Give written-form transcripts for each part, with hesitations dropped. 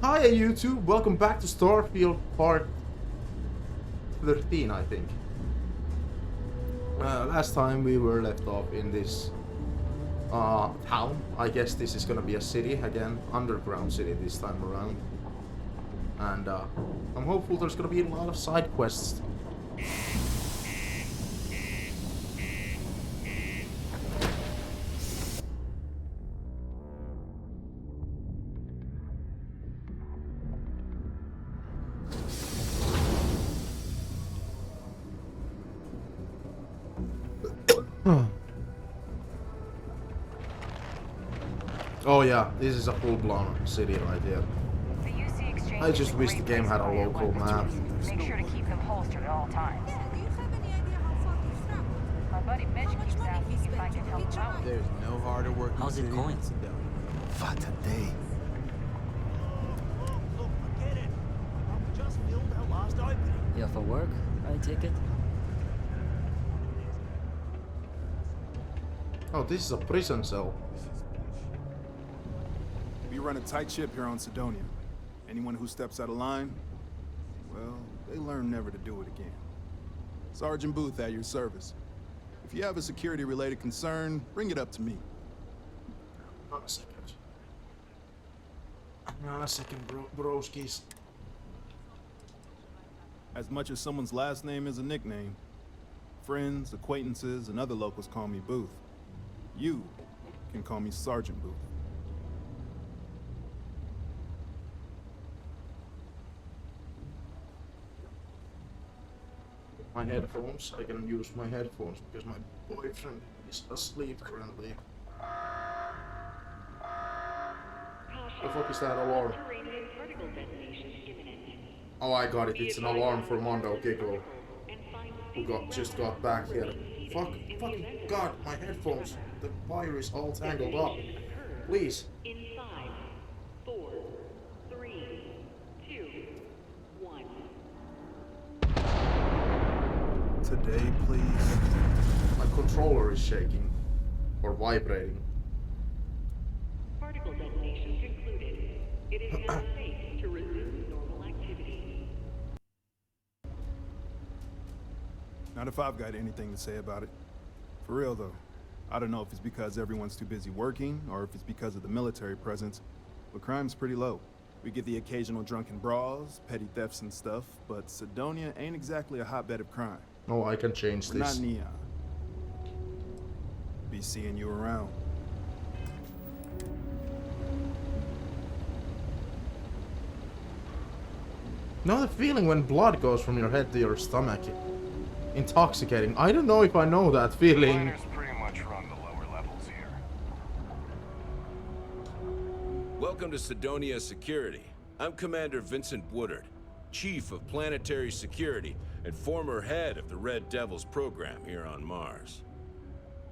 Hi YouTube, welcome back to Starfield part 13, I think. Last time we were left off in this town. I guess this is gonna be a city again, underground city this time around. And I'm hopeful there's gonna be a lot of side quests. Oh yeah, this is a full-blown city right here. I just wish the game had a local map. Make sure to keep them holstered at all times. My buddy Mitch keeps asking if I can help him out. There's no harder work. How's it going? What a day. Look, I get it. We just filled our last opening. Yeah, for work, I take it. Oh, this is a prison cell. We run a tight ship here on Sidonia. Anyone who steps out of line, well, they learn never to do it again. Sergeant Booth at your service. If you have a security-related concern, bring it up to me. Hang on a second. Hang on a second, broskis. As much as someone's last name is a nickname, friends, acquaintances, and other locals call me Booth. You can call me Sergeant Booth. My headphones. I can use my headphones because my boyfriend is asleep currently. The fuck is that alarm? Oh, I got it. It's an alarm for Mondo Giggle, who just got back here. Fucking God, my headphones. The wire is all tangled up. Please. In 5, 4, 3, 2, 1. Today, please. My controller is shaking. Or vibrating. Particle detonation concluded. It is now safe to resume normal activity. Not if I've got anything to say about it. For real, though. I don't know if it's because everyone's too busy working, or if it's because of the military presence, but crime's pretty low. We get the occasional drunken brawls, petty thefts and stuff, but Sidonia ain't exactly a hotbed of crime. Oh, I can change We're not this. Neon. Be seeing you around. Know the feeling when blood goes from your head to your stomach? Intoxicating. I don't know if I know that feeling. Miners pretty much run the lower levels here. Welcome to Sidonia Security. I'm Commander Vincent Woodard, Chief of Planetary Security and former head of the Red Devils program here on Mars.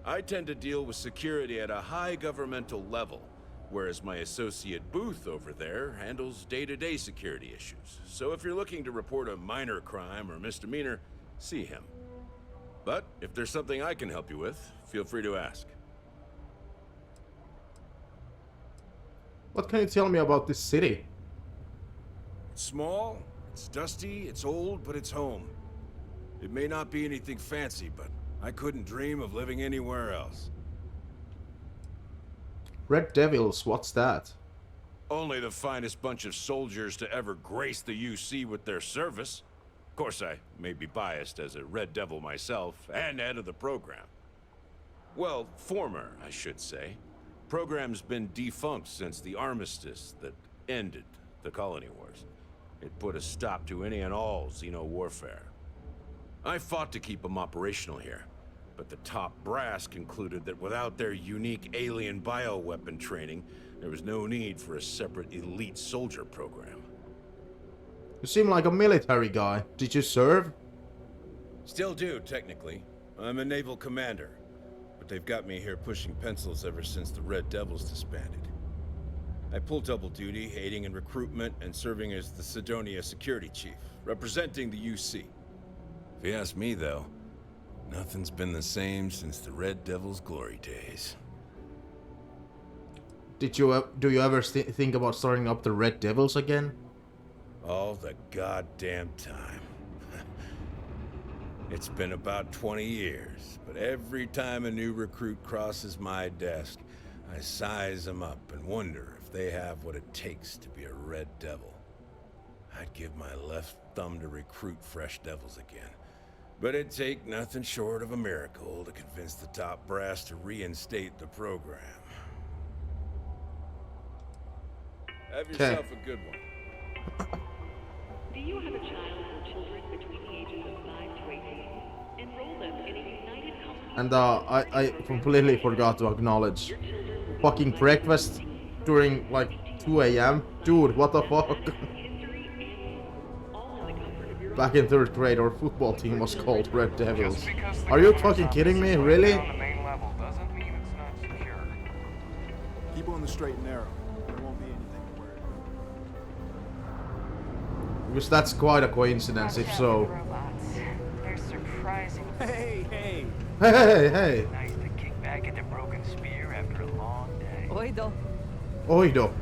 I tend to deal with security at a high governmental level, whereas my associate Booth over there handles day-to-day security issues. So if you're looking to report a minor crime or misdemeanor, see him. But if there's something I can help you with, feel free to ask. What can you tell me about this city? It's small, it's dusty, it's old, but it's home. It may not be anything fancy, but I couldn't dream of living anywhere else. Red Devils, what's that? Only the finest bunch of soldiers to ever grace the UC with their service. Of course, I may be biased as a Red Devil myself, and head of the program. Well, former, I should say. Program's been defunct since the armistice that ended the colony wars. It put a stop to any and all Xeno warfare. I fought to keep them operational here, but the top brass concluded that without their unique alien bioweapon training, there was no need for a separate elite soldier program. You seem like a military guy. Did you serve? Still do, technically. I'm a naval commander, but they've got me here pushing pencils ever since the Red Devils disbanded. I pull double duty, aiding in recruitment and serving as the Sidonia security chief, representing the UC. If you ask me, though, nothing's been the same since the Red Devils' glory days. Do you ever think about starting up the Red Devils again? All the goddamn time. It's been about 20 years, but every time a new recruit crosses my desk, I size them up and wonder if they have what it takes to be a Red Devil. I'd give my left thumb to recruit fresh devils again, but it'd take nothing short of a miracle to convince the top brass to reinstate the program. Have yourself a good one. Do you have a child or children between the ages of 5 to 18? Enroll them in a United Colony. And I completely forgot to acknowledge fucking breakfast during like 2 a.m. Dude, what the fuck? Back in 3rd grade, our football team was called Red Devils. Are you fucking kidding me? Really? On the main level doesn't mean it's not secure. Keep on the straight and narrow. There won't be anything to worry about. Because that's quite a coincidence, if so. Robots. They're surprising. Hey, hey! Hey! Nice to kick back at the broken spear after a long day. Oido. Oido.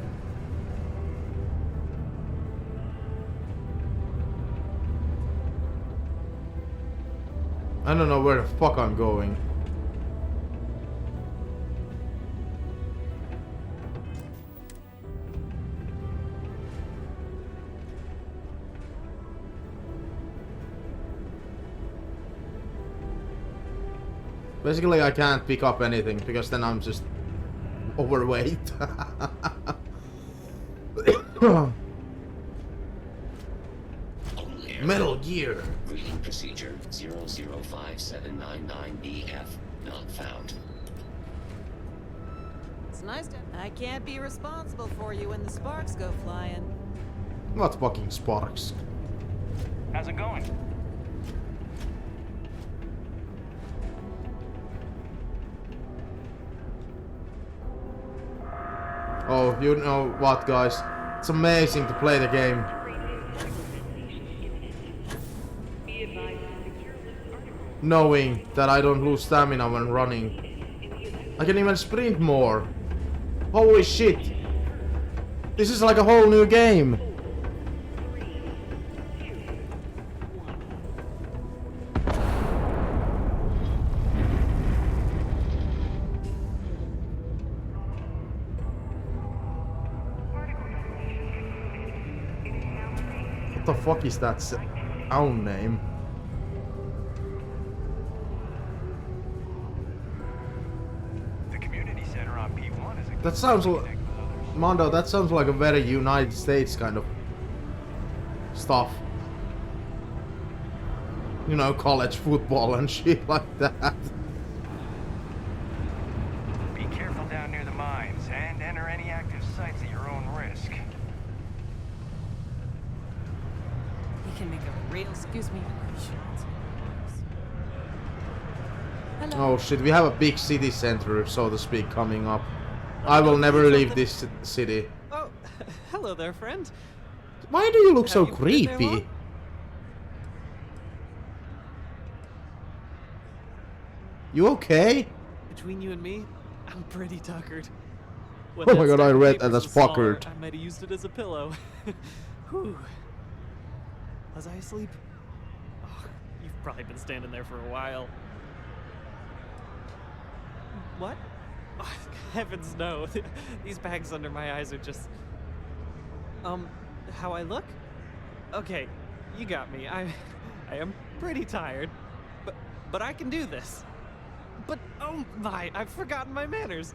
I don't know where the fuck I'm going. Basically, I can't pick up anything because then I'm just overweight. Metal Gear. Routing procedure 005799BF not found. It's nice to... I can't be responsible for you when the sparks go flying. What fucking sparks? How's it going? Oh, you know what, guys? It's amazing to play the game. Knowing that I don't lose stamina when running. I can even sprint more. Holy shit. This is like a whole new game. What the fuck is that sound name? That sounds like... Mondo, that sounds like a very United States kind of stuff. You know, college football and shit like that. Be careful down near the mines and enter any active sites at your own risk. He can make a real... Excuse me. Hello. Oh shit, we have a big city center, so to speak, coming up. I will never leave this city. Oh, hello there, friend. Why do you look so Have you been there creepy? long? You okay? Between you and me, I'm pretty tuckered. When Oh that my god, stack I of read papers that as was smaller, fuckered. I might have used it as a pillow. Whew. Was I asleep? Oh, you've probably been standing there for a while. What? Oh, heavens no. These bags under my eyes are just... how I look? Okay, you got me. I am pretty tired. But I can do this. But, oh my, I've forgotten my manners.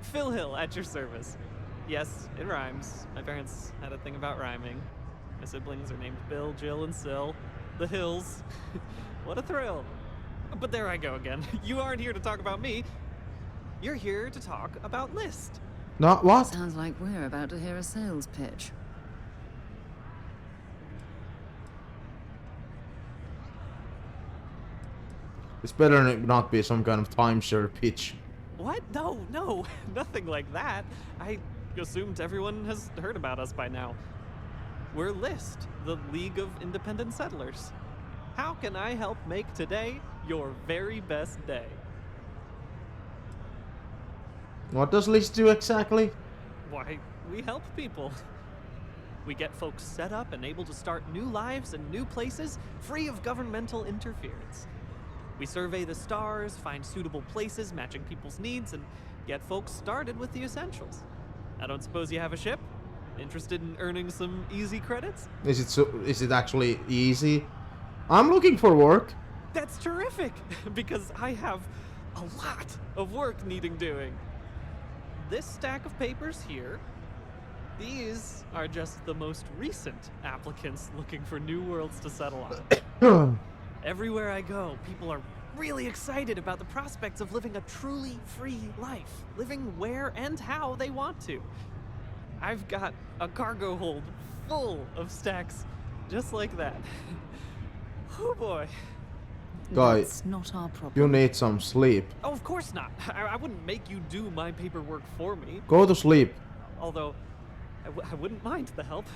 Phil Hill, at your service. Yes, it rhymes. My parents had a thing about rhyming. My siblings are named Bill, Jill, and Sil. The Hills. What a thrill. But there I go again. You aren't here to talk about me. You're here to talk about List. Not what? Sounds like we're about to hear a sales pitch. It's better not be some kind of timeshare pitch. What? No, nothing like that. I assumed everyone has heard about us by now. We're List, the League of Independent Settlers. How can I help make today your very best day? What does List do exactly? Why, we help people. We get folks set up and able to start new lives in new places, free of governmental interference. We survey the stars, find suitable places matching people's needs, and get folks started with the essentials. I don't suppose you have a ship? Interested in earning some easy credits? Is it actually easy? I'm looking for work. That's terrific, because I have a lot of work needing doing. This stack of papers here, these are just the most recent applicants looking for new worlds to settle on. Everywhere I go, people are really excited about the prospects of living a truly free life, living where and how they want to. I've got a cargo hold full of stacks just like that. Oh boy. Guy, That's not our problem. you need some sleep. Oh, of course not. I wouldn't make you do my paperwork for me. Go to sleep. Although, I wouldn't mind the help.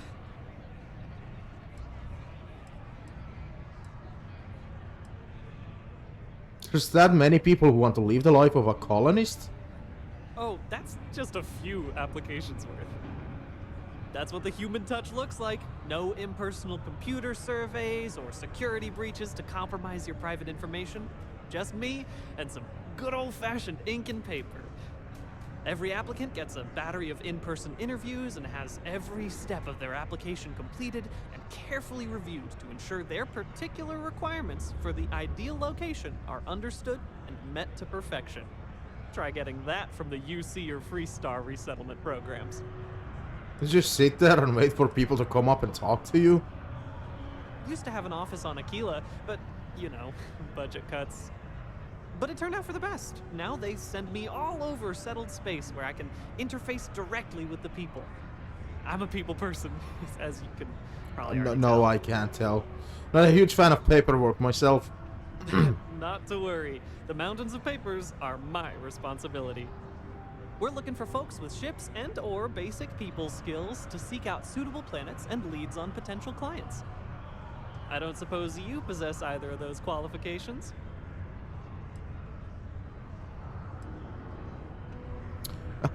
There's that many people who want to live the life of a colonist? Oh, that's just a few applications worth. That's what the human touch looks like. No impersonal computer surveys or security breaches to compromise your private information. Just me and some good old-fashioned ink and paper. Every applicant gets a battery of in-person interviews and has every step of their application completed and carefully reviewed to ensure their particular requirements for the ideal location are understood and met to perfection. Try getting that from the UC or Freestar resettlement programs. You just sit there and wait for people to come up and talk to you? Used to have an office on Aquila, but, you know, budget cuts. But it turned out for the best. Now they send me all over settled space where I can interface directly with the people. I'm a people person, as you can probably already tell. No, I can't tell. Not a huge fan of paperwork myself. Not to worry. The mountains of papers are my responsibility. We're looking for folks with ships and or basic people skills to seek out suitable planets and leads on potential clients. I don't suppose you possess either of those qualifications?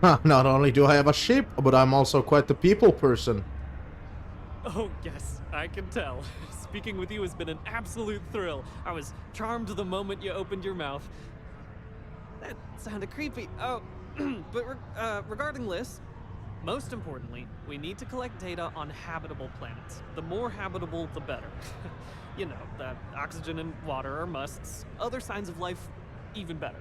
Not only do I have a ship, but I'm also quite the people person. Oh, yes, I can tell. Speaking with you has been an absolute thrill. I was charmed the moment you opened your mouth. That sounded creepy. Oh, but regarding lists, most importantly, we need to collect data on habitable planets. The more habitable, the better. You know, that oxygen and water are musts. Other signs of life, even better.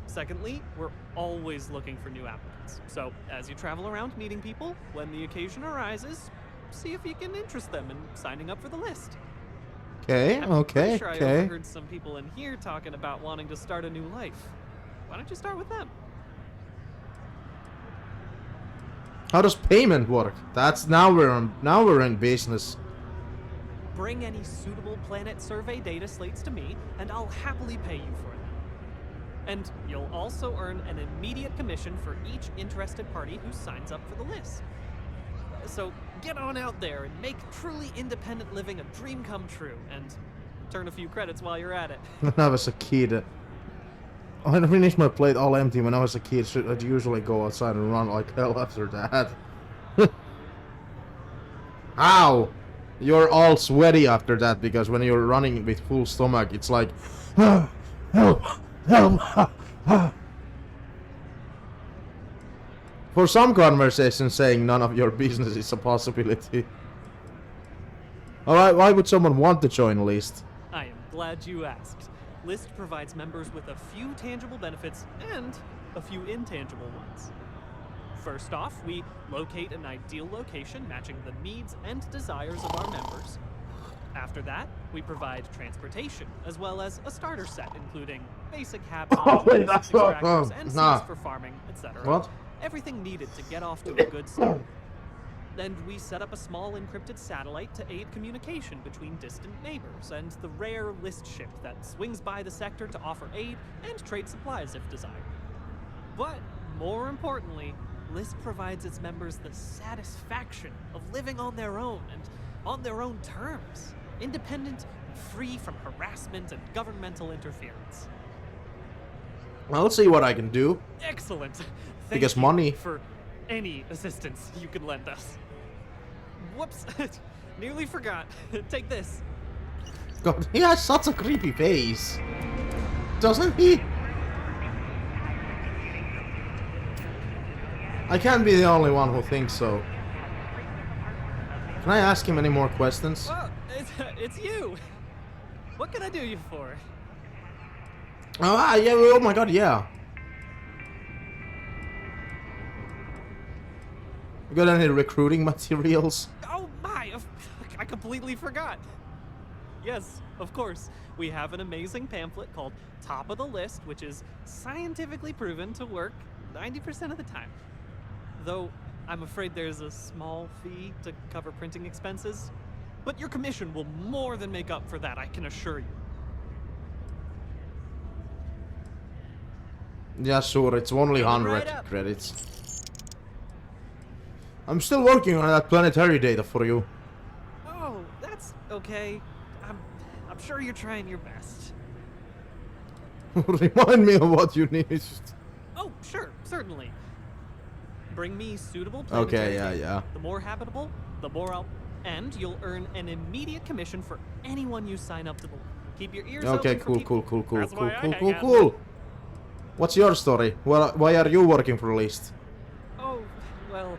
Secondly, we're always looking for new applicants. So, as you travel around meeting people, when the occasion arises, see if you can interest them in signing up for the list. Okay, I'm pretty sure I overheard some people in here talking about wanting to start a new life. Why don't you start with them? How does payment work? That's now we're in business. Bring any suitable planet survey data slates to me, and I'll happily pay you for them. And you'll also earn an immediate commission for each interested party who signs up for the list. So get on out there and make truly independent living a dream come true, and turn a few credits while you're at it. When I was a kid, I finished my plate all empty. When I was a kid, so I'd usually go outside and run like hell after that. Ow! You're all sweaty after that, because when you're running with full stomach, it's like... Help! For some conversations, saying none of your business is a possibility. Alright, why would someone want to join List? I am glad you asked. List provides members with a few tangible benefits and a few intangible ones. First off, we locate an ideal location matching the needs and desires of our members. After that, we provide transportation, as well as a starter set, including basic habitat, extractors, and seeds for farming, etc. What? Everything needed to get off to a good start. Then we set up a small encrypted satellite to aid communication between distant neighbors, and the rare List ship that swings by the sector to offer aid and trade supplies if desired. But, more importantly, List provides its members the satisfaction of living on their own and on their own terms, independent and free from harassment and governmental interference. I'll see what I can do. Excellent. Thank Because you money. for any assistance you can lend us. Whoops. Nearly forgot. Take this. God, he has such a creepy face. Doesn't he? I can't be the only one who thinks so. Can I ask him any more questions? Well, it's you. What can I do you for? Oh, yeah, oh my god, yeah. You got any recruiting materials? Oh my, I completely forgot. Yes, of course. We have an amazing pamphlet called Top of the List, which is scientifically proven to work 90% of the time. Though, I'm afraid there's a small fee to cover printing expenses. But your commission will more than make up for that, I can assure you. Yeah, sure, it's only 100 credits. I'm still working on that planetary data for you. Oh, that's okay. I'm sure you're trying your best. Remind me of what you need. Oh, sure, certainly. Bring me suitable Okay, planetary yeah. The more habitable, the more I'll... And you'll earn an immediate commission for anyone you sign up to. Keep your ears Okay, open for cool. What's your story? Well, why are you working for List? Oh, well,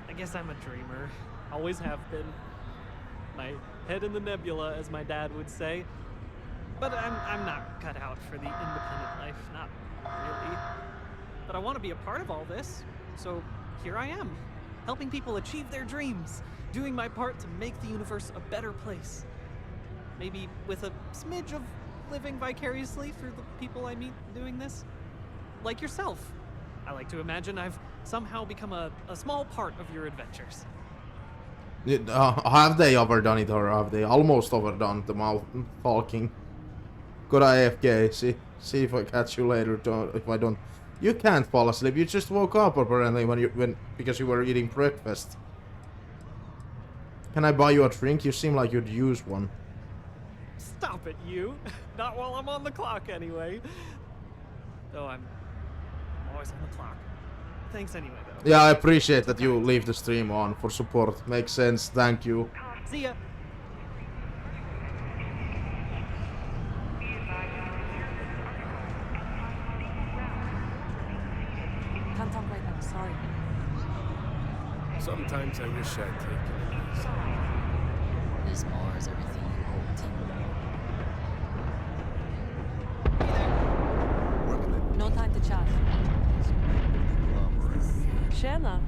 I guess I'm a dreamer. Always have been. My head in the nebula, as my dad would say. But I'm not cut out for the independent life, not really. But I want to be a part of all this, so here I am, helping people achieve their dreams, doing my part to make the universe a better place. Maybe with a smidge of living vicariously through the people I meet doing this. Like yourself. I like to imagine I've somehow become a small part of your adventures. Have they overdone it, or have they almost overdone the mouth talking? Good AFK, see if I catch you later, if I don't. You can't fall asleep, you just woke up apparently because you were eating breakfast. Can I buy you a drink? You seem like you'd use one. Stop it, you. Not while I'm on the clock, anyway. Though I'm always on the clock. Thanks anyway, though. Yeah, I appreciate that you leave the stream on for support. Makes sense, thank you. See ya. Can't talk right now, sorry. Sometimes I wish I'd taken it easy. This more is everything you hold. No time to chat. Shana.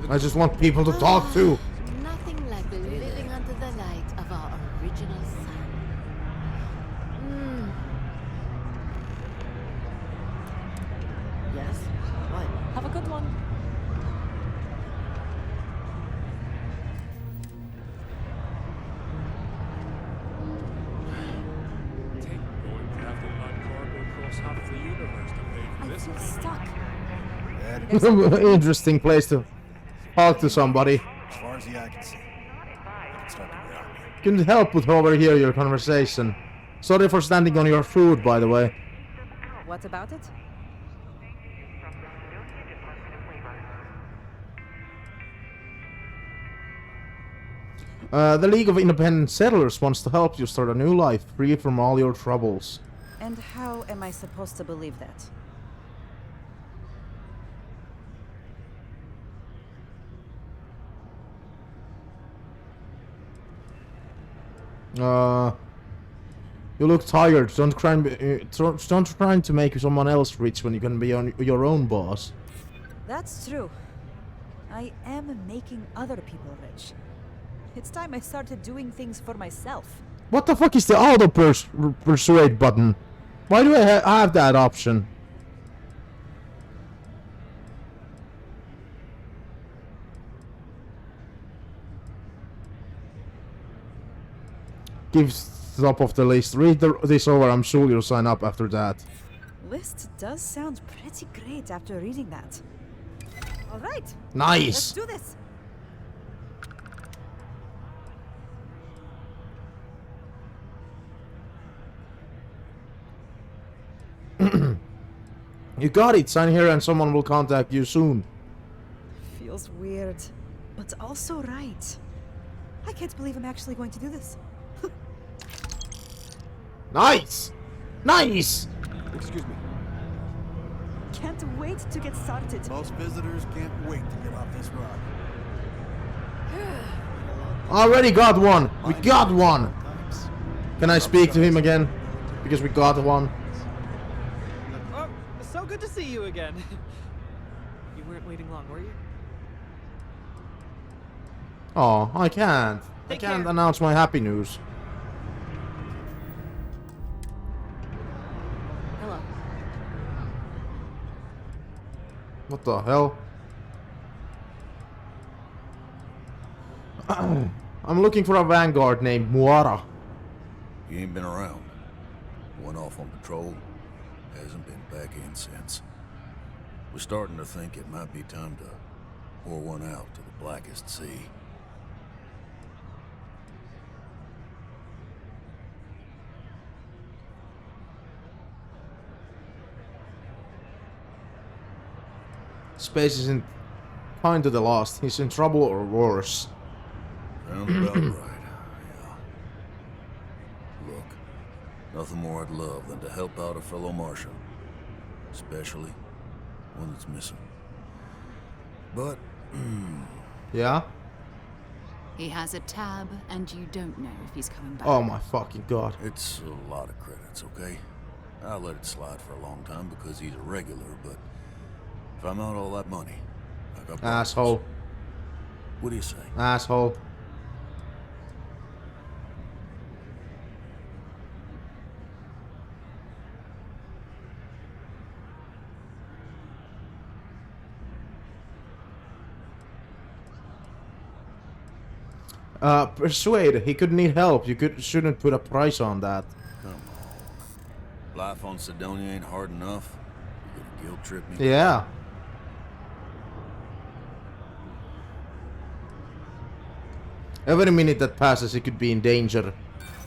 I just want people to talk to. Nothing like living under the light of our original sun. Yes? What? Have a good one. Interesting place to talk to somebody. As far as the eye can see, I can start to get out. Couldn't help but overhear your conversation. Sorry for standing on your food, by the way. What about it? The League of Independent Settlers wants to help you start a new life, free from all your troubles. And how am I supposed to believe that? You look tired. Don't try to make someone else rich when you can be your own boss. That's true. I am making other people rich. It's time I started doing things for myself. What the fuck is the auto persuade button? Why do I have that option? Give top of the list. Read this over. I'm sure you'll sign up after that. List does sound pretty great after reading that. All right. Nice. Let's do this. You got it. Sign here and someone will contact you soon. Feels weird, but also right. I can't believe I'm actually going to do this. Nice! Nice! Excuse me. Can't wait to get started. Most visitors can't wait to get off this rock. Already got one! We got one! Can I speak to him again? Because we got one. Oh, so good to see you again. You weren't waiting long, were you? Oh, I can't. I can't announce my happy news. Hello. What the hell? I'm looking for a vanguard named Muara. He ain't been around. Went off on patrol. Hasn't been back in since. We're starting to think it might be time to pour one out to the Blackest Sea. Space isn't kind to the lost. He's in trouble or worse. Sounds about right, yeah. Look, nothing more I'd love than to help out a fellow Martian. Especially one that's missing. But, yeah? He has a tab, and you don't know if he's coming back. Oh my fucking god. it's a lot of credits, okay? I'll let it slide for a long time because he's a regular, but if I'm out all that money, I got problems. Asshole. What do you say? Asshole. Persuade. He could need help. You shouldn't put a price on that. Come on. Life on Sidonia ain't hard enough. You gonna guilt trip me? Yeah. Every minute that passes, he could be in danger.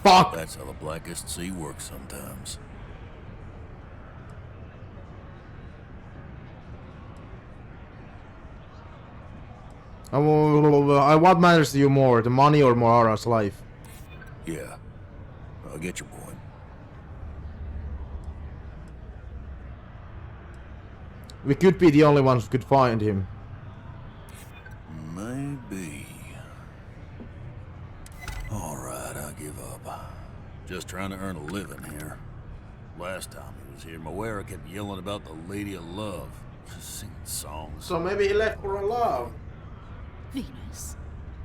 Fuck! That's how the Blackest Sea works sometimes. What matters to you more, the money or Moara's life? Yeah, I get your point. We could be the only ones who could find him. Maybe. Alright, I'll give up. Just trying to earn a living here. Last time he was here, Moara kept yelling about the Lady of Love. Just singing songs. So maybe he left for a love. Venus?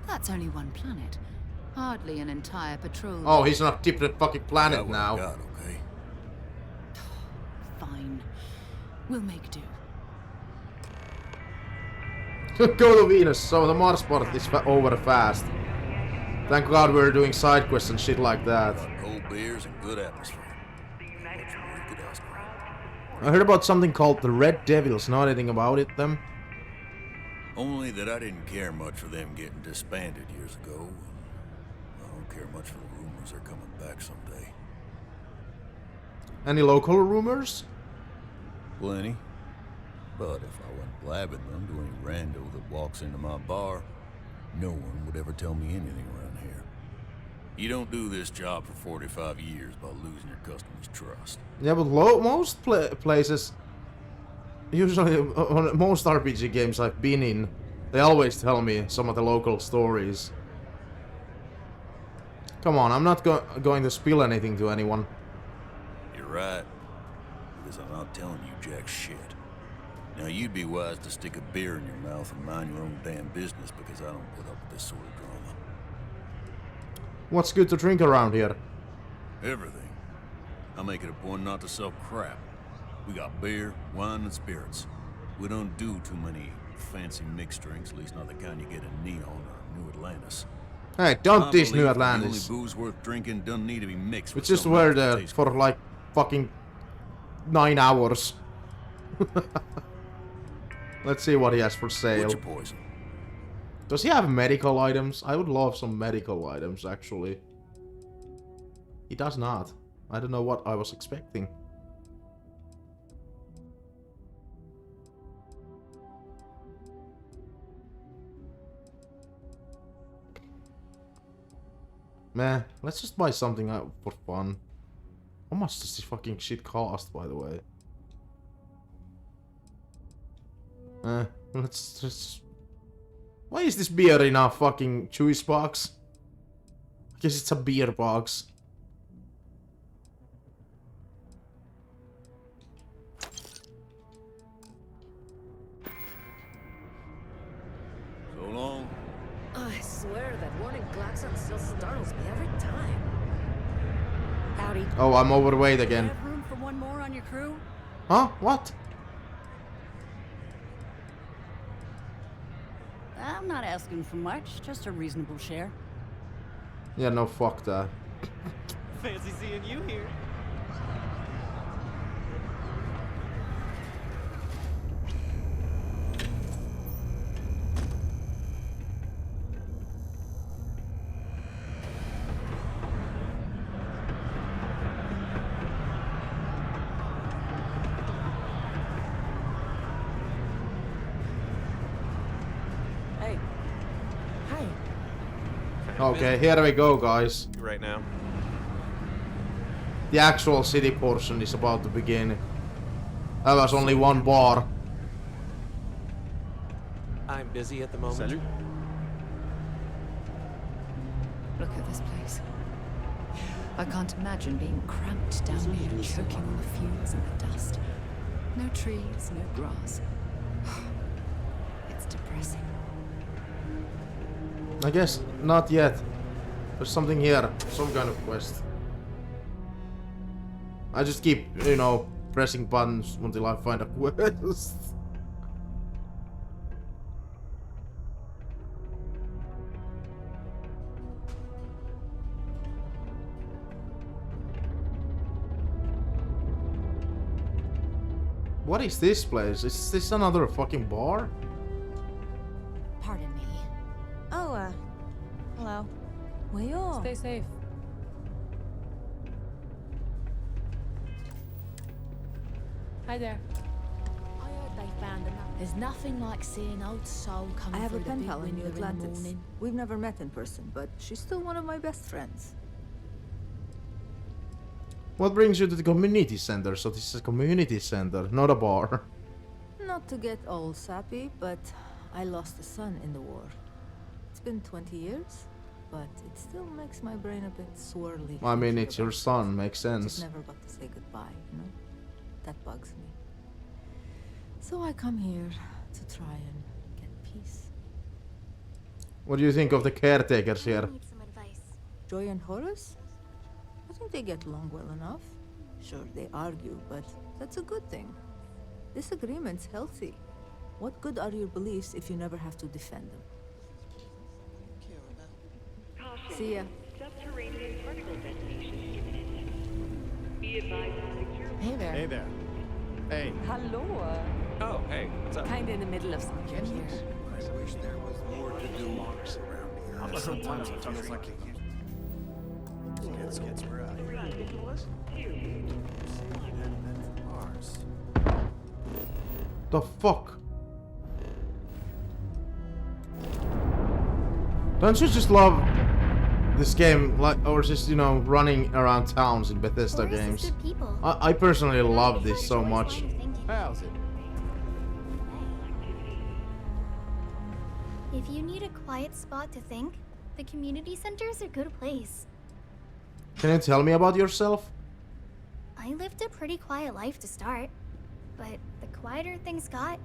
That's only one planet. Hardly an entire patrol. Oh, he's on a different fucking planet now. Got, okay? Fine. We'll make do. Go to Venus, so the Mars part is over fast. Thank God we're doing side quests and shit like that. Got cold beers and good atmosphere. I heard about something called the Red Devils. Know anything about it, them? Only that I didn't care much for them getting disbanded years ago. I don't care much for the rumors they're coming back someday. Any local rumors? Plenty. But if I went blabbing them to any rando that walks into my bar, no one would ever tell me anything around here. You don't do this job for 45 years by losing your customers' trust. Yeah, but most places, usually on most RPG games I've been in, they always tell me some of the local stories. Come on, I'm not going to spill anything to anyone. You're right, because I'm not telling you jack shit. Now you'd be wise to stick a beer in your mouth and mind your own damn business, because I don't put up with this sort of drama. What's good to drink around here? Everything. I make it a point not to sell crap. We got beer, wine, and spirits. We don't do too many fancy mixed drinks, at least not the kind you get in Neon or New Atlantis. Hey, don't diss New Atlantis. The only booze worth drinking doesn't need to be mixed with It's just where the for like fucking 9 hours. Let's see what he has for sale. What's your poison? Does he have medical items? I would love some medical items, actually. He does not. I don't know what I was expecting. Meh, let's just buy something out for fun. How much does this fucking shit cost, by the way? Let's just... Why is this beer in a fucking juice box? I guess it's a beer box. So long. I swear that warning klaxon still startles me every time. Howdy. Oh, I'm overweight again. Have room for one more on your crew? Huh? What? I'm not asking for much, just a reasonable share. Yeah, no, fuck that. Fancy seeing you here. Hey. Hi. Okay, here we go, guys. Right now. The actual city portion is about to begin. That was only one bar. I'm busy at the moment. Look at this place. I can't imagine being cramped down here, choking on the fumes and the dust. No trees, no grass. It's depressing. I guess not yet. There's something here. Some kind of quest. I just keep, you know, pressing buttons until I find a quest. What is this place? Is this another fucking bar? Pardon me. Oh, hello. Well, Stay safe. Hi there. I heard they found enough. There's nothing like seeing old soul coming I have a through the pen big pal in window New in the Atlantis. morning. We've never met in person, but she's still one of my best friends. What brings you to the community center? So this is a community center, not a bar. Not to get all sappy, but I lost a son in the war. It's been 20 years, but it still makes my brain a bit swirly. I mean, thinking it's your about son, makes Just sense. never got to say goodbye, you know? That bugs me. So I come here to try and get peace. What do you think of the caretakers here? Joy and Horace? I think they get along well enough. Sure, they argue, but that's a good thing. Disagreement's healthy. What good are your beliefs if you never have to defend them? See ya. Subterranean particle detonation imminent. Be advised of secure... Hey there. Hey there. Hey. Hello. Oh, hey. What's up? Kinda in the middle of something here. I wish there was more to do around here. Sometimes it feels like gets right. The fuck? Don't you just love this game, like, or just, you know, running around towns in Bethesda games? I personally love this so much. How's it? If you need a quiet spot to think, the community center's a good place. Can you tell me about yourself? I lived a pretty quiet life to start, but the quieter things got,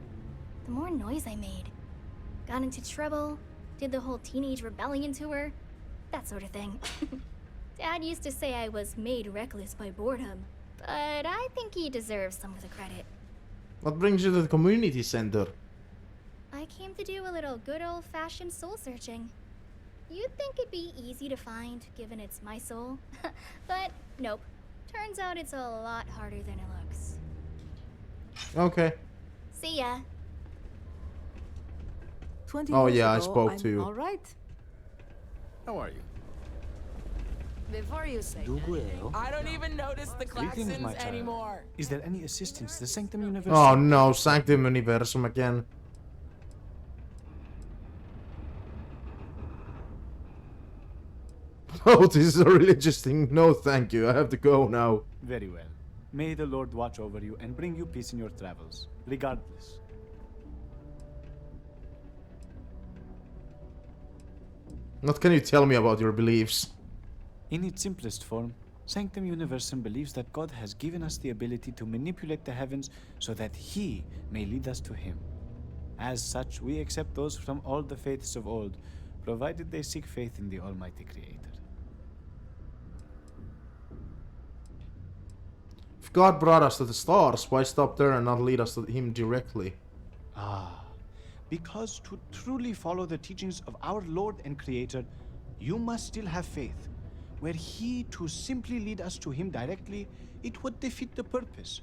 the more noise I made. Got into trouble, did the whole teenage rebellion tour, that sort of thing. Dad used to say I was made reckless by boredom, but I think he deserves some of the credit. What brings you to the community center? I came to do a little good old-fashioned soul searching. You'd think it'd be easy to find, given it's my soul. But nope. Turns out it's a lot harder than it looks. Okay. See ya. 20 Oh years yeah, I ago, spoke I'm to you. all right. How are you? Before you say I don't even notice the klaxons anymore. Is there any assistance to the Sanctum Universum? Oh no, Sanctum Universum again. Oh, this is a religious thing. No, thank you. I have to go now. Very well. May the Lord watch over you and bring you peace in your travels, regardless. What can you tell me about your beliefs? In its simplest form, Sanctum Universum believes that God has given us the ability to manipulate the heavens so that He may lead us to Him. As such, we accept those from all the faiths of old, provided they seek faith in the Almighty Creator. If God brought us to the stars, why stop there and not lead us to Him directly? Because to truly follow the teachings of our Lord and Creator, you must still have faith. Were He to simply lead us to Him directly, it would defeat the purpose.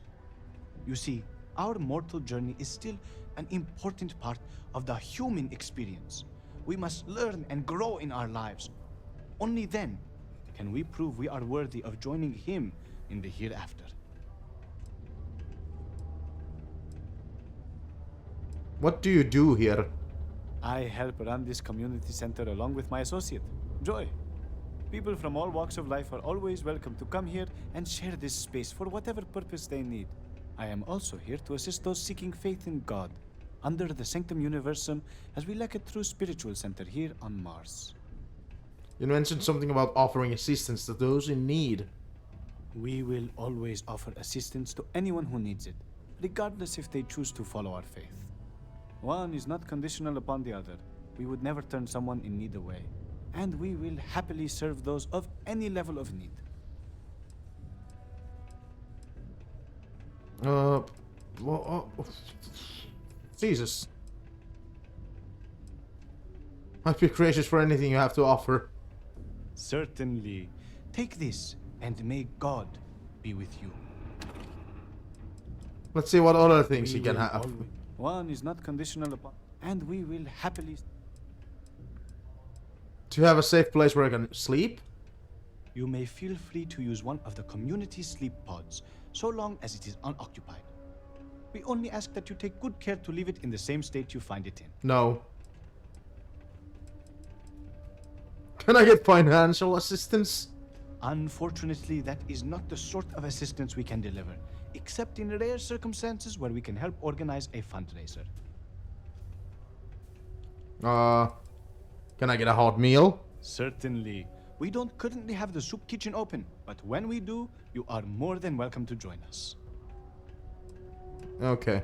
You see, our mortal journey is still an important part of the human experience. We must learn and grow in our lives. Only then can we prove we are worthy of joining Him in the hereafter. What do you do here? I help run this community center along with my associate, Joy. People from all walks of life are always welcome to come here and share this space for whatever purpose they need. I am also here to assist those seeking faith in God, under the Sanctum Universum, as we lack a true spiritual center here on Mars. You mentioned something about offering assistance to those in need. We will always offer assistance to anyone who needs it, regardless if they choose to follow our faith. One is not conditional upon the other. We would never turn someone in need away, and we will happily serve those of any level of need. Jesus. I'd be gracious for anything you have to offer. Certainly. Take this, and may God be with you. Let's see what other things he can have. One is not conditional upon, and we will happily... Do you have a safe place where I can sleep? You may feel free to use one of the community sleep pods, so long as it is unoccupied. We only ask that you take good care to leave it in the same state you find it in. No. Can I get financial assistance? Unfortunately, that is not the sort of assistance we can deliver, except in rare circumstances where we can help organize a fundraiser. Can I get a hot meal? Certainly. We don't currently have the soup kitchen open, but when we do, you are more than welcome to join us. Okay.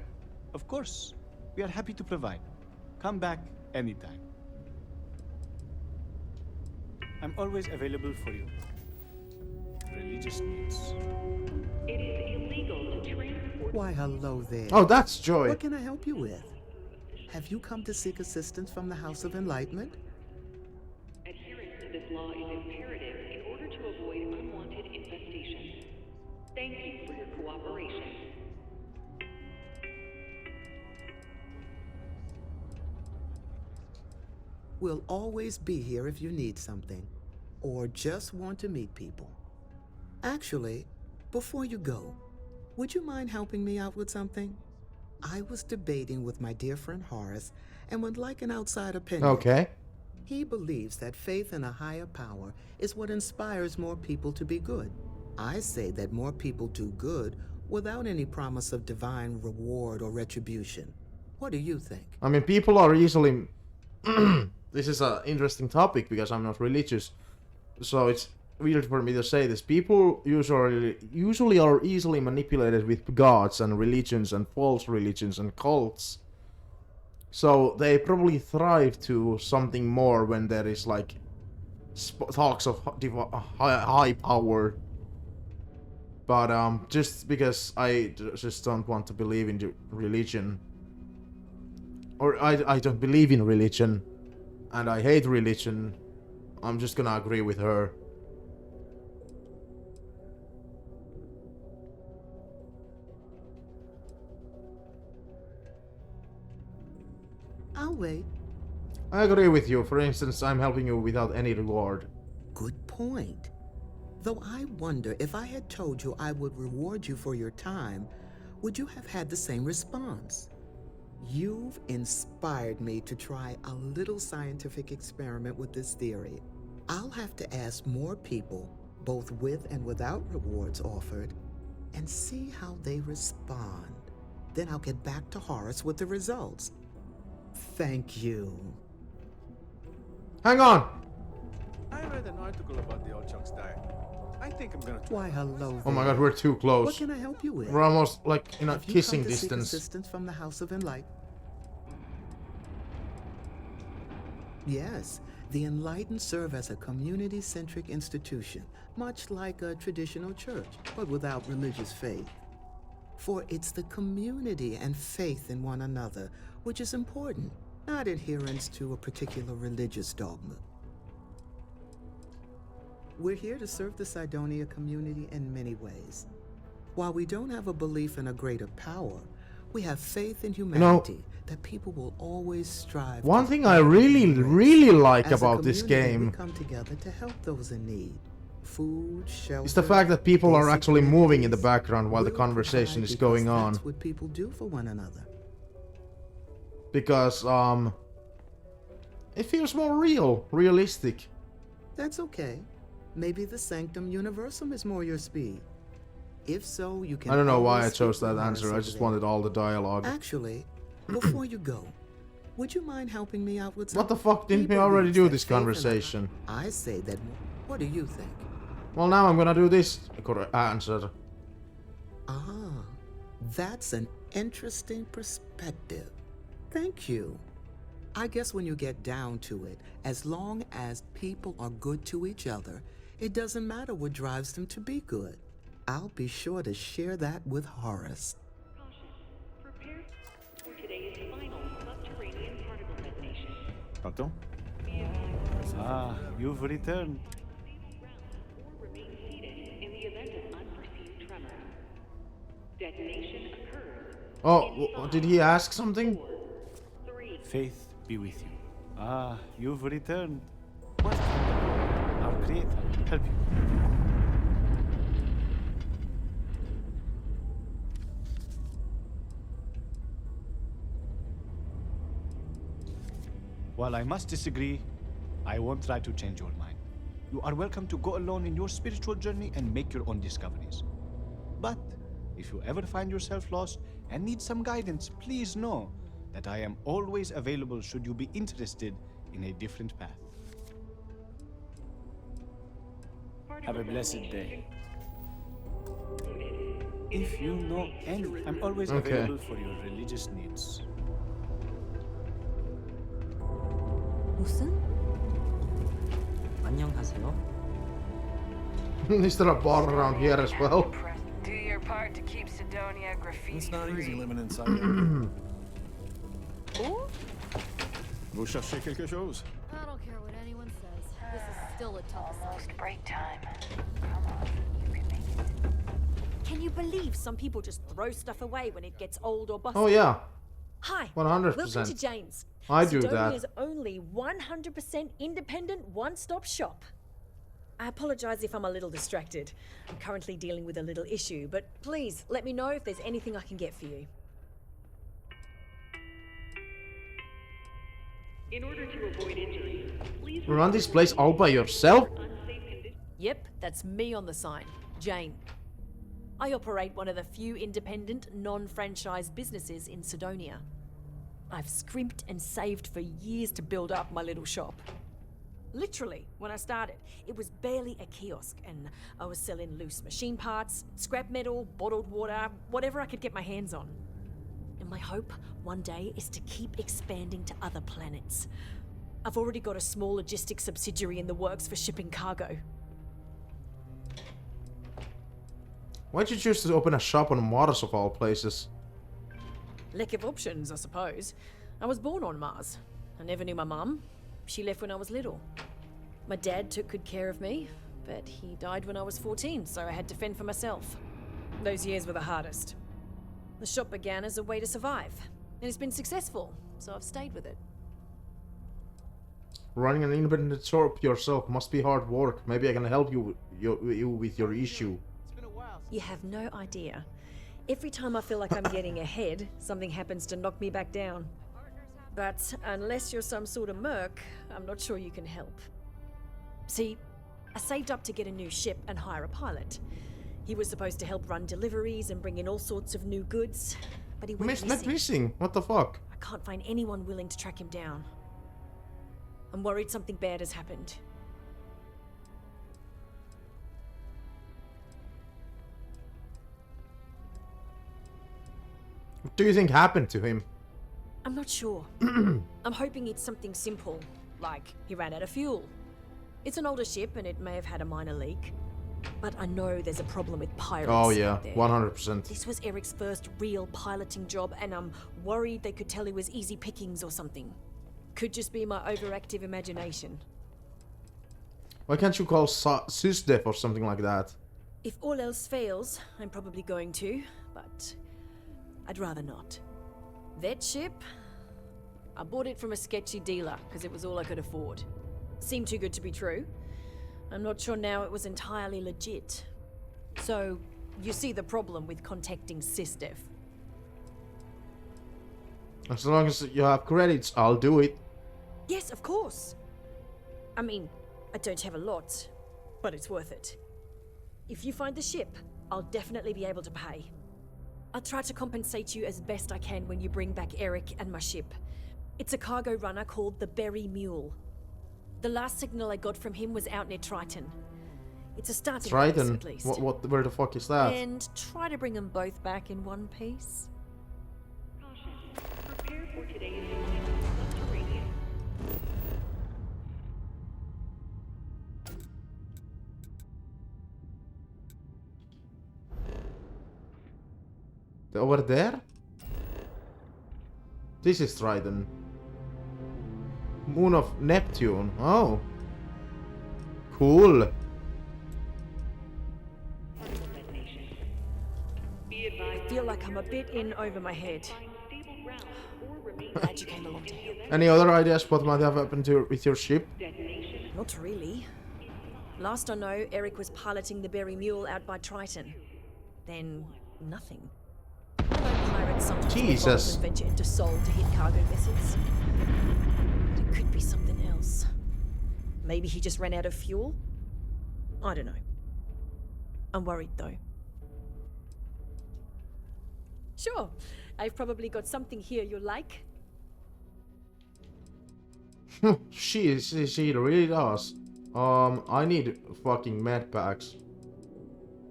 Of course. We are happy to provide. Come back anytime. I'm always available for you. Religious needs. It is illegal to transport... Why, hello there. Oh, that's Joy. What can I help you with? Have you come to seek assistance from the House of Enlightenment? Adherence to this law is imperative in order to avoid unwanted infestation. Thank you for your cooperation. We'll always be here if you need something, or just want to meet people. Actually, before you go, would you mind helping me out with something? I was debating with my dear friend Horace and would like an outside opinion. Okay. He believes that faith in a higher power is what inspires more people to be good. I say that more people do good without any promise of divine reward or retribution. What do you think? I mean, people are easily... This is an interesting topic because I'm not religious. So it's weird for me to say this. People usually are easily manipulated with gods and religions and false religions and cults. So they probably thrive to something more when there is like talks of high power. But just because I just don't want to believe in religion, or I don't believe in religion, and I hate religion, I'm just gonna agree with her. I'll wait. I agree with you. For instance, I'm helping you without any reward. Good point. Though I wonder if I had told you I would reward you for your time, would you have had the same response? You've inspired me to try a little scientific experiment with this theory. I'll have to ask more people, both with and without rewards offered, and see how they respond. Then I'll get back to Horace with the results. Thank you. Hang on! I read an article about the old chunk's diet. I think I'm gonna try. Why, hello Oh my there. god, we're too close. What can I help you with? We're almost like in a Have you kissing come to seek distance. assistance from the House of Enlightenment? Yes, the Enlightened serve as a community-centric institution, much like a traditional church, but without religious faith. For it's the community and faith in one another which is important, not adherence to a particular religious dogma. We're here to serve the Cydonia community in many ways. While we don't have a belief in a greater power, we have faith in humanity that people will always strive. One thing I really like As a about this community, game we come together to help those in need. Food, shelter. is the fact that people are basic actually moving in the amenities. background while the We'll conversation provide is going because on. That's what people do for one another. Because it feels more realistic. That's okay. Maybe the Sanctum Universum is more your speed. If so, you can. I don't know why I always chose speak that with answer. Horace I over just there. wanted all the dialogue. Actually, before you go, would you mind helping me out with something? What the fuck? Didn't we He already believes do that this faith in conversation? I say that. What do you think? Well, now I'm gonna do this. I could have answered. Ah, that's an interesting perspective. Thank you. I guess when you get down to it, as long as people are good to each other, it doesn't matter what drives them to be good. I'll be sure to share that with Horace. Prepare for today's final subterranean particle detonation. Tonto? Ah, you've returned. Or remain seated in the event of unforeseen tremors. Detonation occurs. Oh, did he ask something? Faith be with you. Ah, you've returned. Welcome. Our Creator help you. While I must disagree, I won't try to change your mind. You are welcome to go alone in your spiritual journey and make your own discoveries. But if you ever find yourself lost and need some guidance, please know that I am always available should you be interested in a different path. Have a blessed day. If you know any, I'm always available for your religious needs. 무슨? 안녕하세요. Is there a bar around here as well? Do your part to keep Cydonia graffiti It's not easy free. living inside. Vous cherchez quelque chose? I don't care what anyone says. This is still a tough Almost break time. Can you believe some people just throw stuff away when it gets old or busted? Oh yeah. Hi. 100%. Welcome to James. I do Sidonia's that. only 100% independent one-stop shop. I apologize if I'm a little distracted. I'm currently dealing with a little issue, but please let me know if there's anything I can get for you. In order to avoid injury, please You run this place all by yourself? Yep, that's me on the sign, Jane. I operate one of the few independent, non-franchised businesses in Cydonia. I've scrimped and saved for years to build up my little shop. Literally, when I started, it was barely a kiosk, and I was selling loose machine parts, scrap metal, bottled water, whatever I could get my hands on. And my hope one day is to keep expanding to other planets. I've already got a small logistics subsidiary in the works for shipping cargo. Why'd you choose to open a shop on Mars of all places? Lack of options, I suppose. I was born on Mars. I never knew my mum. She left when I was little. My dad took good care of me, but he died when I was 14, so I had to fend for myself. Those years were the hardest. The shop began as a way to survive, and it's been successful, so I've stayed with it. Running an independent shop yourself must be hard work. Maybe I can help you with your issue. You have no idea. Every time I feel like I'm getting ahead, something happens to knock me back down. But unless you're some sort of merc, I'm not sure you can help. See, I saved up to get a new ship and hire a pilot. He was supposed to help run deliveries and bring in all sorts of new goods, but he went missing. What the fuck? I can't find anyone willing to track him down. I'm worried something bad has happened. What do you think happened to him? I'm not sure. I'm hoping it's something simple, like he ran out of fuel. It's an older ship and it may have had a minor leak. But I know there's a problem with pirates. Oh yeah, out there. 100%. This was Eric's first real piloting job, and I'm worried they could tell he was easy pickings or something. Could just be my overactive imagination. Why can't you call SysDef or something like that? If all else fails, I'm probably going to, but I'd rather not. That ship, I bought it from a sketchy dealer because it was all I could afford. Seemed too good to be true. I'm not sure now it was entirely legit. So, you see the problem with contacting SysDef. As long as you have credits, I'll do it. Yes, of course. I mean, I don't have a lot, but it's worth it. If you find the ship, I'll definitely be able to pay. I'll try to compensate you as best I can when you bring back Eric and my ship. It's a cargo runner called the Berry Mule. The last signal I got from him was out near Triton. It's a starting place, Triton? at least. Where the fuck is that? And try to bring them both back in one piece. Prepare for today's subterranean. Over there? This is Triton. Moon of Neptune. Oh. Cool. I feel like I'm a bit in over my head. Glad you came along to help. Any other ideas what might have happened with your ship? Not really. Last I know, Eric was piloting the Berry Mule out by Triton. Then, nothing. Pirates sometimes Jesus. venture into Sol to hit cargo vessels. But it could be something else. Maybe he just ran out of fuel? I don't know. I'm worried though. Sure, I've probably got something here you'll like. she really does. I need fucking med packs.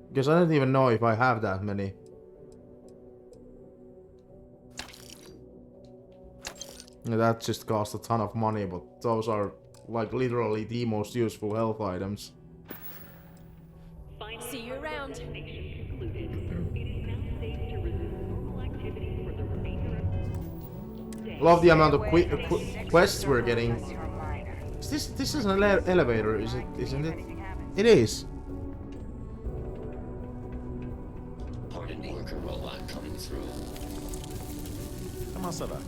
Because I don't even know if I have that many. Yeah, that just cost a ton of money, but those are like literally the most useful health items. See you around. Love the amount of quests we're getting. This is an elevator, isn't it? It is. Worker robot coming through. Comment ça va?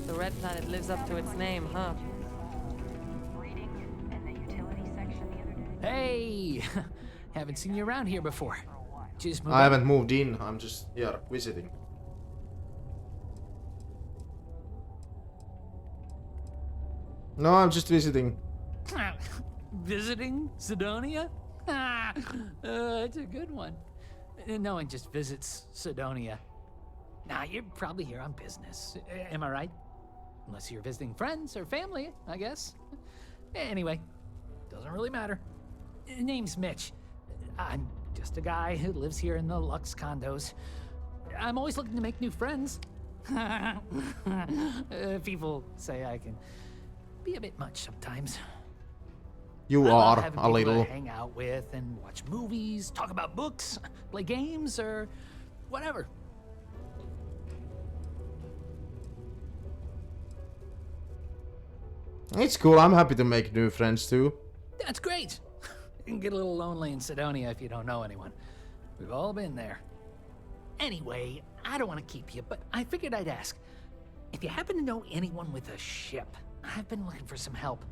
The Red Planet lives up to its name, huh? Hey! Haven't seen you around here before. Just I haven't moved in. I'm just, yeah, visiting. No, I'm just visiting. Visiting Sidonia? It's a good one. No one just visits Sidonia. Nah, you're probably here on business. Am I right? Unless you're visiting friends or family, I guess. Anyway, doesn't really matter. Name's Mitch. I'm just a guy who lives here in the Lux condos. I'm always looking to make new friends. People say I can be a bit much sometimes. You are a little. To hang out with and watch movies, talk about books, play games, or whatever. It's cool. I'm happy to make new friends too. That's great. You can get a little lonely in Sidonia if you don't know anyone. We've all been there. Anyway, I don't want to keep you, but I figured I'd ask. If you happen to know anyone with a ship, I've been looking for some help.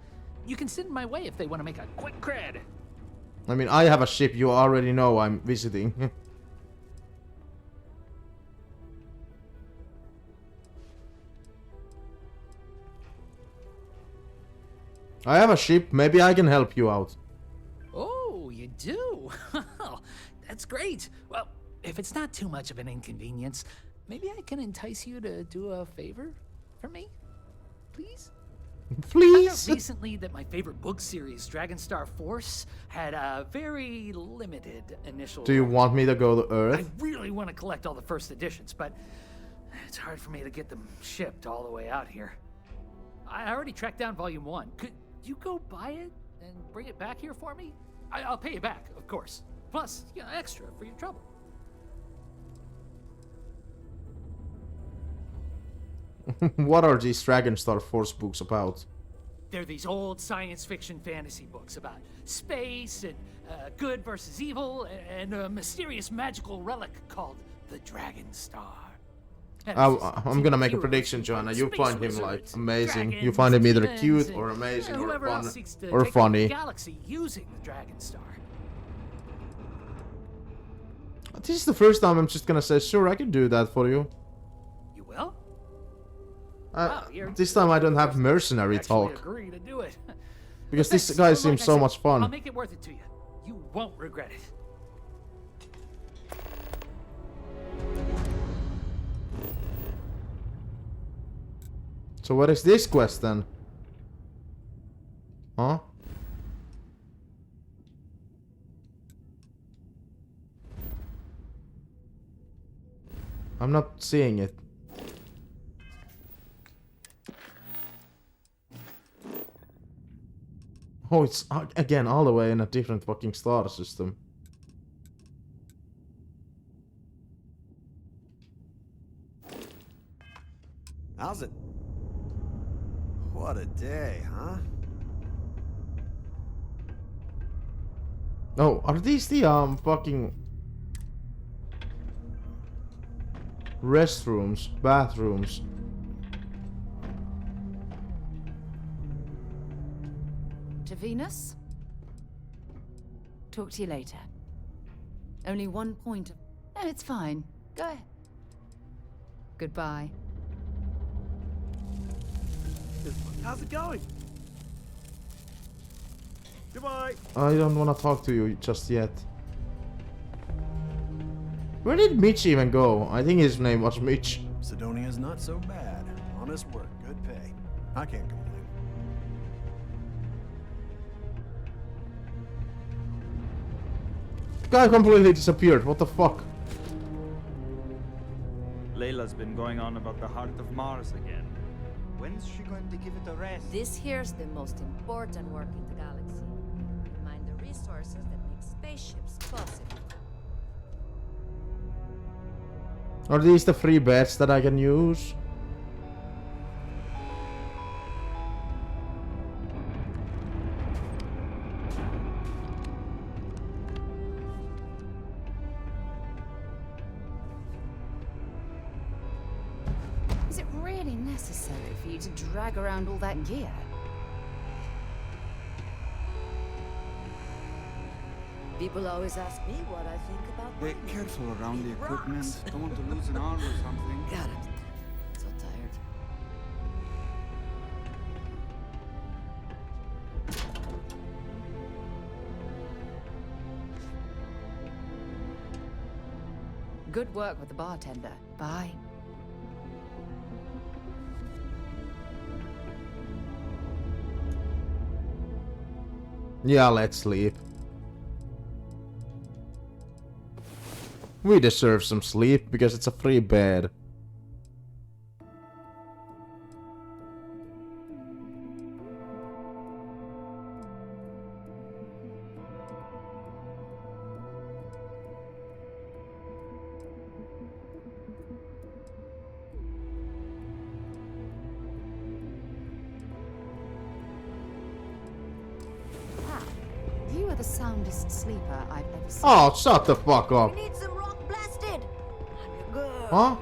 You can send my way if they want to make a quick cred. I mean, I have a ship. You already know I'm visiting. I have a ship. Maybe I can help you out. Oh, you do? That's great. Well, if it's not too much of an inconvenience, maybe I can entice you to do a favor for me? Please? Please? I heard recently that my favorite book series, Dragonstar Force, had a very limited initial... Do you want me to go to Earth? I really want to collect all the first editions, but it's hard for me to get them shipped all the way out here. I already tracked down Volume 1. Could you go buy it and bring it back here for me? I'll pay you back, of course. Plus, you know, extra for your trouble. What are these Dragonstar Force books about? They're these old science fiction fantasy books about space and good versus evil and a mysterious magical relic called the Dragonstar. I'm gonna make a prediction, Joanna. You find him like amazing. You find him either cute or amazing or fun or funny. Galaxy using the Dragonstar. This is the first time I'm just gonna say, sure, I can do that for you. You will? This time I don't have mercenary talk. Agree to do it. Because this guy seems so much fun. I'll make it worth it to you. You won't regret it. So what is this quest then? Huh? I'm not seeing it. Oh, it's again all the way in a different fucking star system. How's it? What a day, huh? Oh, are these the fucking restrooms, bathrooms? To Venus? Talk to you later. Only one point of... No, it's fine. Go ahead. Goodbye. How's it going? Goodbye. I don't want to talk to you just yet. Where did Mitch even go? I think his name was Mitch. Sidonia's not so bad. Honest work, good pay. I can't complain. Guy completely disappeared. What the fuck? Layla's been going on about the heart of Mars again. When's she going to give it a rest? This here's the most important work in the galaxy. Mine the resources that make spaceships possible. Are these the free bets that I can use? Is it really necessary for you to drag around all that gear? People always ask me what I think about Be mining. careful around the Big equipment. rocks. Don't want to lose an arm or something. Got it. So tired. Good work with the bartender. Bye. Yeah, let's sleep. We deserve some sleep because it's a free bed. You are the soundest sleeper I've ever seen. Oh, shut the fuck up. We need some rock blasted. I'm your girl. Huh?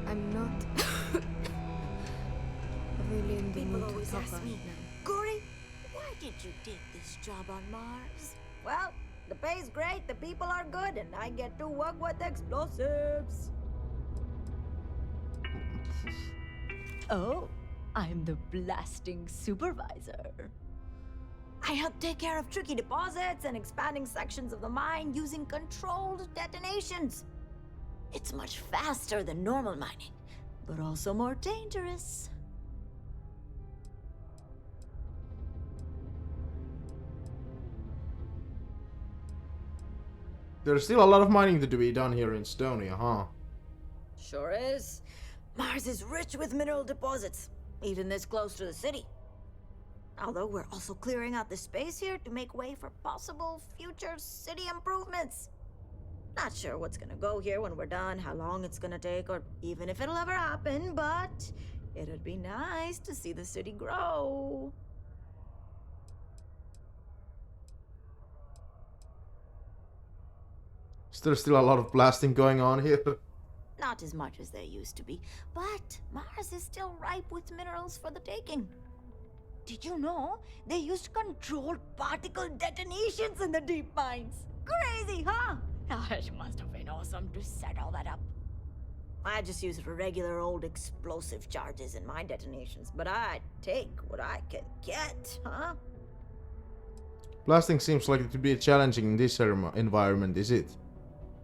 I'm not really in the People mood to always talk ask about me, it now. Gory, why did you take this job on Mars? Well, the pay's great, the people are good, and I get to work with explosives. Oh, I'm the blasting supervisor. I help take care of tricky deposits and expanding sections of the mine using controlled detonations. It's much faster than normal mining, but also more dangerous. There's still a lot of mining to be done here in Estonia, huh? Sure is. Mars is rich with mineral deposits, even this close to the city. Although we're also clearing out the space here to make way for possible future city improvements. Not sure what's gonna go here when we're done, how long it's gonna take, or even if it'll ever happen, but it'd be nice to see the city grow. There's still a lot of blasting going on here. Not as much as there used to be, but Mars is still ripe with minerals for the taking. Did you know they used controlled particle detonations in the deep mines? Crazy, huh? It must have been awesome to set all that up. I just use regular old explosive charges in my detonations, but I take what I can get, huh? Blasting seems like it to be challenging in this environment, is it?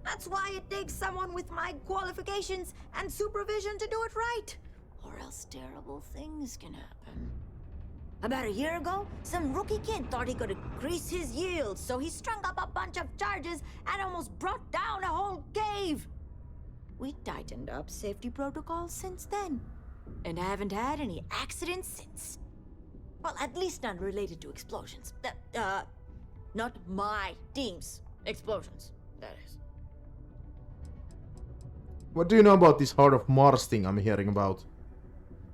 That's why it takes someone with my qualifications and supervision to do it right, or else terrible things can happen. About a year ago, some rookie kid thought he could increase his yield, so he strung up a bunch of charges and almost brought down a whole cave. We tightened up safety protocols since then, and haven't had any accidents since. Well, at least none related to explosions. Not my team's explosions, that is. What do you know about this Heart of Mars thing I'm hearing about?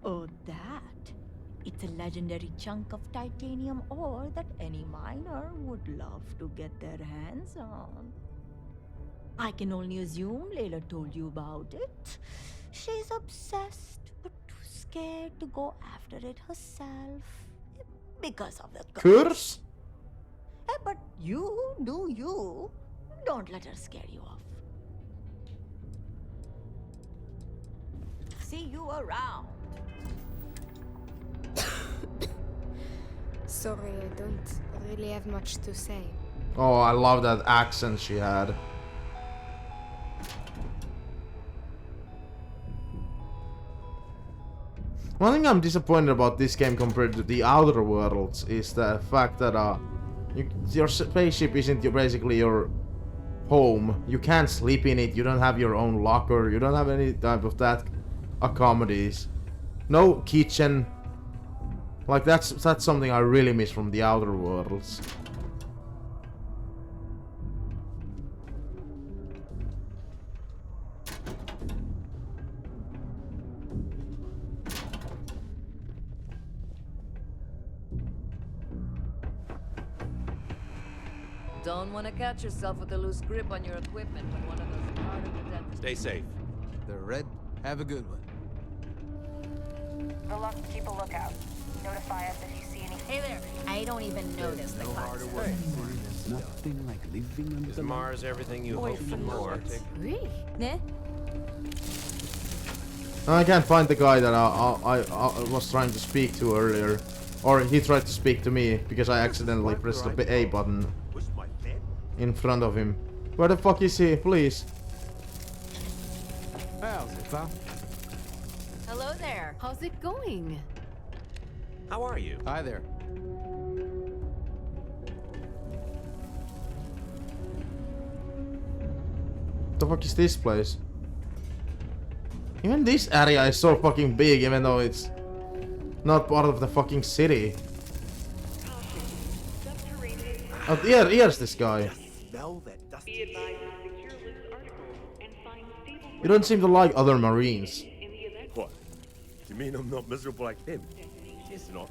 Oh, that? It's a legendary chunk of titanium ore that any miner would love to get their hands on. I can only assume Layla told you about it. She's obsessed, but too scared to go after it herself. Because of the curse? But you do you. Don't let her scare you off. See you around. Sorry, I don't really have much to say. Oh, I love that accent she had. One thing I'm disappointed about this game compared to the Outer Worlds is the fact that your spaceship isn't basically your home. You can't sleep in it, you don't have your own locker, you don't have any type of that accommodations. No kitchen. Like that's something I really miss from the Outer Worlds. Don't want to catch yourself with a loose grip on your equipment when one of those part of the death. Stay safe. They're red. Have a good one. Keep a lookout. Notify us if you see anything. Hey there. I don't even notice the class. There's nothing like living under Is Mars everything you hoped and more? Really? Ne? I can't find the guy that I was trying to speak to earlier. Or he tried to speak to me because I accidentally pressed the A button in front of him. Where the fuck is he? Please. How's it, pal? Hello there. How's it going? How are you? Hi there. The fuck is this place? Even this area is so fucking big, even though it's not part of the fucking city. Oh, here's this guy. You don't seem to like other Marines. What? You mean I'm not miserable like them? Guess not.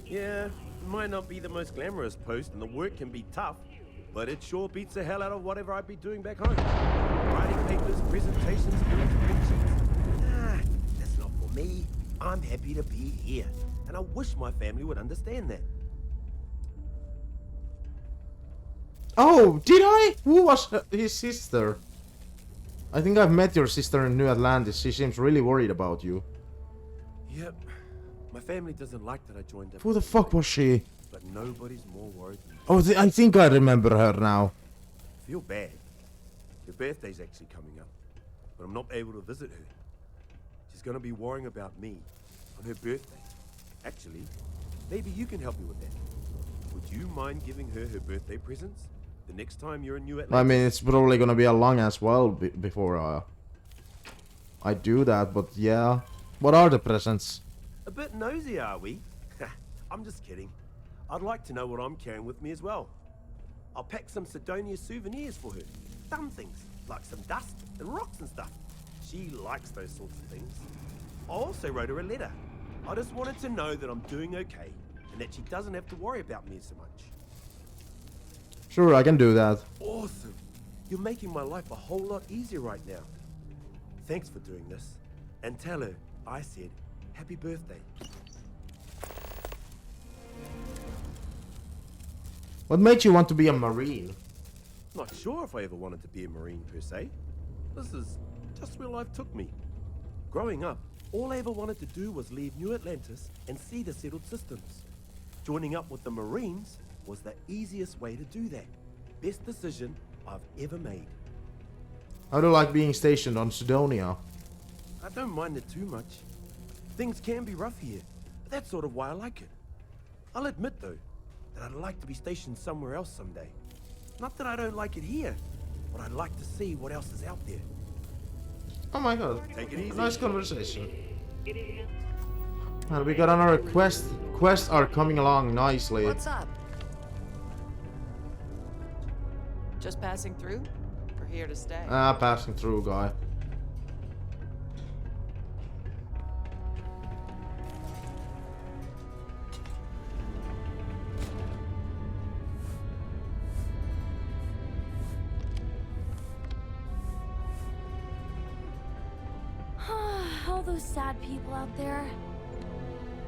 Yeah, it might not be the most glamorous post and the work can be tough, but it sure beats the hell out of whatever I'd be doing back home. Writing papers, presentations, doing spreadsheets. Nah, that's not for me. I'm happy to be here, and I wish my family would understand that. Oh, did I? Who was his sister? I think I've met your sister in New Atlantis. She seems really worried about you. Yep. family doesn't like that I joined up. Who the fuck was she? But nobody's more worried than me. Oh, I think I remember her now. Feel bad. Her birthday's actually coming up, but I'm not able to visit her. She's gonna be worrying about me on her birthday. Actually, maybe you can help me with that. Would you mind giving her birthday presents the next time you're in New Atlantis? I mean, it's probably gonna be a long as well before I do that, but yeah. What are the presents? A bit nosy, are we? I'm just kidding. I'd like to know what I'm carrying with me as well. I'll pack some Sidonia souvenirs for her. Dumb things, like some dust and rocks and stuff. She likes those sorts of things. I also wrote her a letter. I just wanted to know that I'm doing okay, and that she doesn't have to worry about me so much. Sure, I can do that. Awesome. You're making my life a whole lot easier right now. Thanks for doing this. And tell her I said happy birthday. What made you want to be a Marine? Not sure if I ever wanted to be a Marine per se. This is just where life took me. Growing up, all I ever wanted to do was leave New Atlantis and see the settled systems. Joining up with the Marines was the easiest way to do that. Best decision I've ever made. How do you like being stationed on Sidonia? I don't mind it too much. Things can be rough here, but that's sort of why I like it. I'll admit though, that I'd like to be stationed somewhere else someday. Not that I don't like it here, but I'd like to see what else is out there. Oh my god. Take it easy. Nice conversation. And we got another quest. Quests are coming along nicely. What's up? Just passing through? Or here to stay? Passing through, guy. All those sad people out there.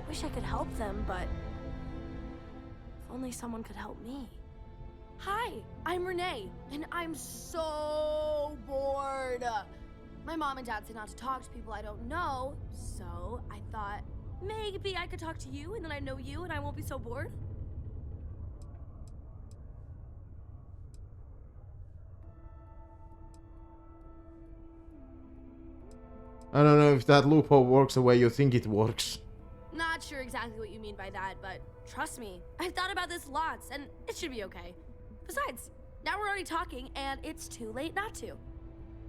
Wish I could help them, but if only someone could help me. Hi, I'm Renee, and I'm so bored. My mom and dad say not to talk to people I don't know, so I thought maybe I could talk to you, and then I know you, and I won't be so bored. I don't know if that loophole works the way you think it works. Not sure exactly what you mean by that, but trust me, I've thought about this lots, and it should be okay. Besides, now we're already talking, and it's too late not to.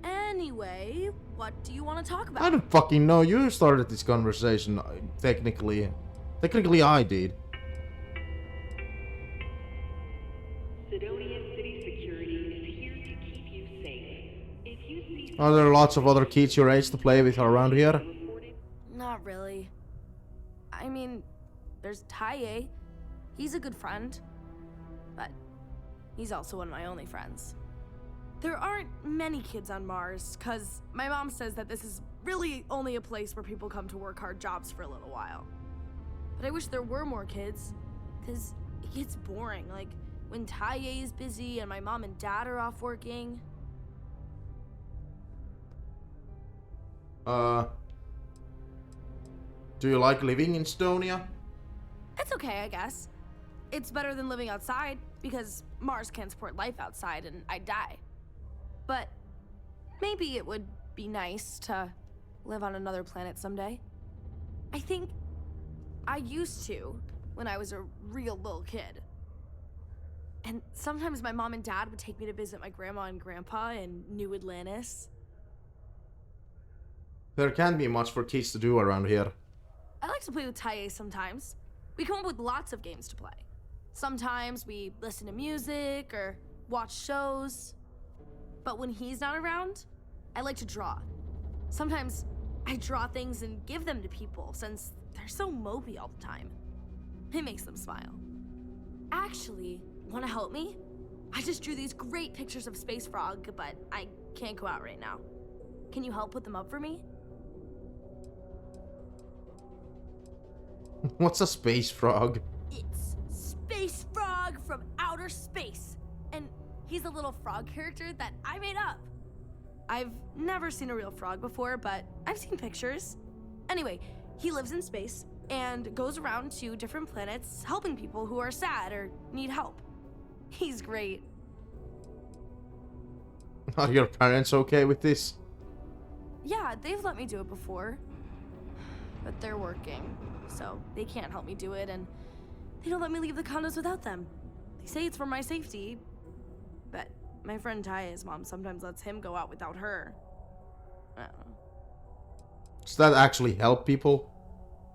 Anyway, what do you want to talk about? I don't fucking know. You started this conversation, technically. Technically, I did. Sidonia City Security is here to keep you safe. If you see Are there lots of other kids your age to play with around here? Not really. I mean, there's Taye. He's a good friend. But he's also one of my only friends. There aren't many kids on Mars, because my mom says that this is really only a place where people come to work hard jobs for a little while. But I wish there were more kids, because it gets boring, like when Taye is busy and my mom and dad are off working. Do you like living in Sidonia? It's okay, I guess. It's better than living outside, because Mars can't support life outside and I'd die. But maybe it would be nice to live on another planet someday. I think I used to when I was a real little kid. And sometimes my mom and dad would take me to visit my grandma and grandpa in New Atlantis. There can't be much for kids to do around here. I like to play with Taye sometimes. We come up with lots of games to play. Sometimes we listen to music or watch shows. But when he's not around, I like to draw. Sometimes I draw things and give them to people since they're so mopey all the time. It makes them smile. Actually, want to help me? I just drew these great pictures of Space Frog, but I can't go out right now. Can you help put them up for me? What's a space frog? It's Space Frog from outer space. And he's a little frog character that I made up. I've never seen a real frog before, but I've seen pictures. Anyway, he lives in space, and goes around to different planets helping people who are sad or need help. He's great. Are your parents okay with this? Yeah, they've let me do it before. But they're working, so they can't help me do it, and they don't let me leave the condos without them. They say it's for my safety, but my friend Taya's mom sometimes lets him go out without her. I don't know. Does that actually help people?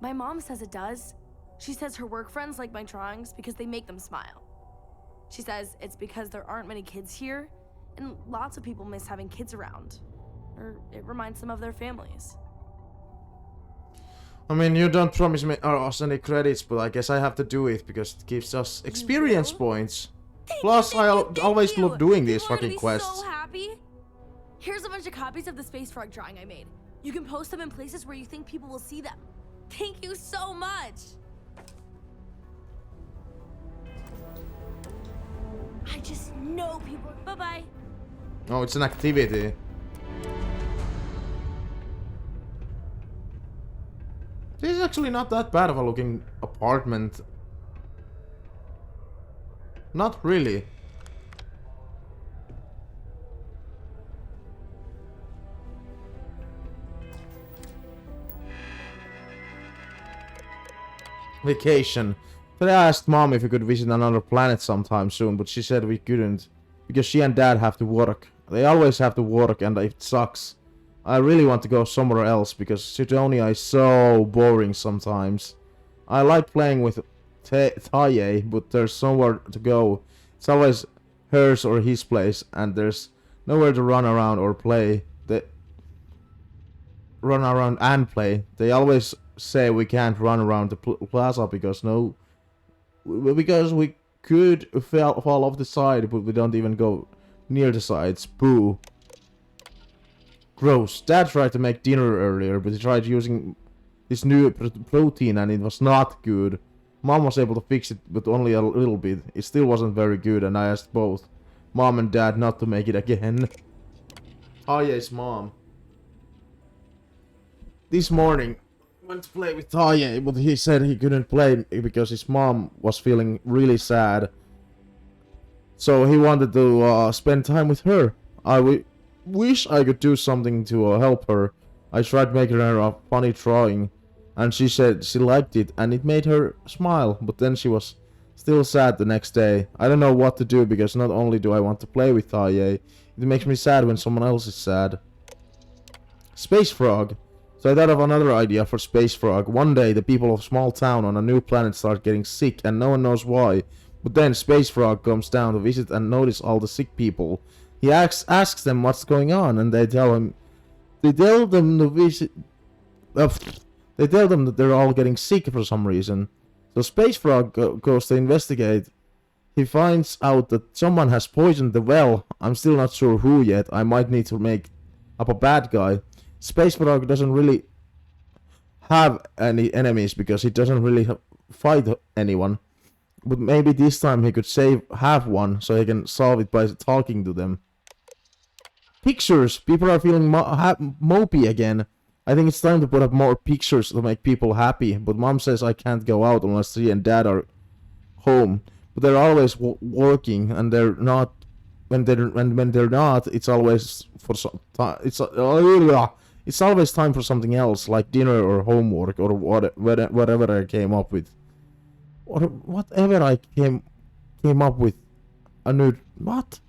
My mom says it does. She says her work friends like my drawings because they make them smile. She says it's because there aren't many kids here, and lots of people miss having kids around. Or it reminds them of their families. I mean, you don't promise me or us any credits, but I guess I have to do it because it gives us experience points. Plus, I always love doing these fucking quests. So happy. Here's a bunch of copies of the space frog drawing I made. You can post them in places where you think people will see them. Thank you so much. I just know people. Bye-bye. Oh, it's an activity. This is actually not that bad of a looking apartment. Not really. Vacation. Today I asked Mom if we could visit another planet sometime soon, but she said we couldn't. Because she and Dad have to work. They always have to work and it sucks. I really want to go somewhere else because Sidonia is so boring sometimes. I like playing with Taye, but there's somewhere to go. It's always hers or his place, and there's nowhere to run around or play. Run around and play. They always say we can't run around the plaza because we could fall off the side, but we don't even go near the sides. Boo. Gross. Dad tried to make dinner earlier, but he tried using this new protein and it was not good. Mom was able to fix it, but only a little bit. It still wasn't very good, and I asked both Mom and Dad not to make it again. Taye's mom. This morning, went to play with Taye, but he said he couldn't play because his mom was feeling really sad. So he wanted to spend time with her. I wish I could do something to help her. I tried making her a funny drawing, and she said she liked it, and it made her smile, but then she was still sad the next day. I don't know what to do, because not only do I want to play with Taye, it makes me sad when someone else is sad. Space Frog. So I thought of another idea for Space Frog. One day, the people of a small town on a new planet start getting sick, and no one knows why. But then Space Frog comes down to visit and notice all the sick people. He asks them what's going on, and they tell them that they're all getting sick for some reason. So Space Frog goes to investigate. He finds out that someone has poisoned the well. I'm still not sure who yet. I might need to make up a bad guy. Space Frog doesn't really have any enemies because he doesn't really fight anyone. But maybe this time he could have one so he can solve it by talking to them. Pictures! People are feeling mopey again. I think it's time to put up more pictures to make people happy. But Mom says I can't go out unless she and Dad are home. But they're always working, and they're not. When they're not, it's always for some time. It's always time for something else, like dinner or homework or whatever I came up with. Or whatever I came up with. A new what?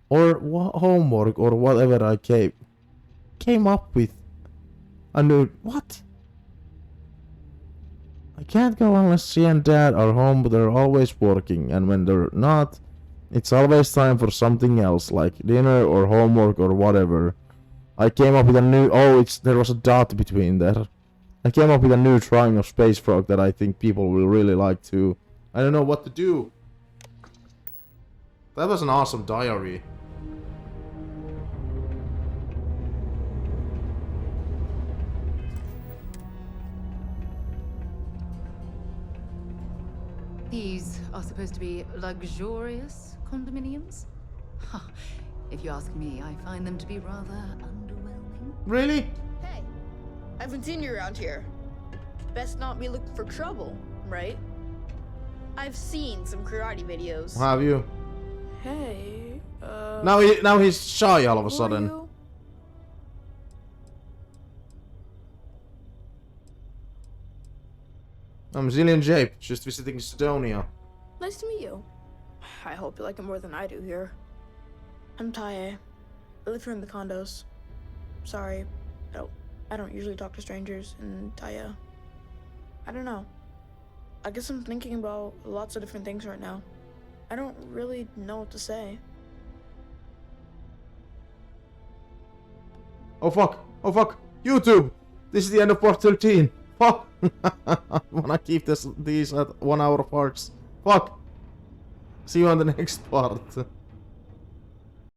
Or homework or whatever I came up with. A new what? I can't go unless she and Dad are home, but they're always working, and when they're not, it's always time for something else, like dinner or homework or whatever. I came up with a new... there was a dot between there. I came up with a new drawing of Space Frog that I think people will really like too. I don't know what to do. That was an awesome diary. These are supposed to be luxurious condominiums? Huh. If you ask me, I find them to be rather underwhelming. Really? Hey, I haven't seen you around here. best not be looking for trouble, right? I've seen some karate videos. Have you? Hey, Now he's shy all of a who are sudden. you? I'm ZillionJape, just visiting Estonia. Nice to meet you. I hope you like it more than I do here. I'm Taye. I live here in the condos. Sorry, I don't usually talk to strangers in Taye. I don't know. I guess I'm thinking about lots of different things right now. I don't really know what to say. Oh fuck! Oh fuck! YouTube! This is the end of part 13. Fuck! I wanna keep these at 1 hour parts. Fuck! See you on the next part.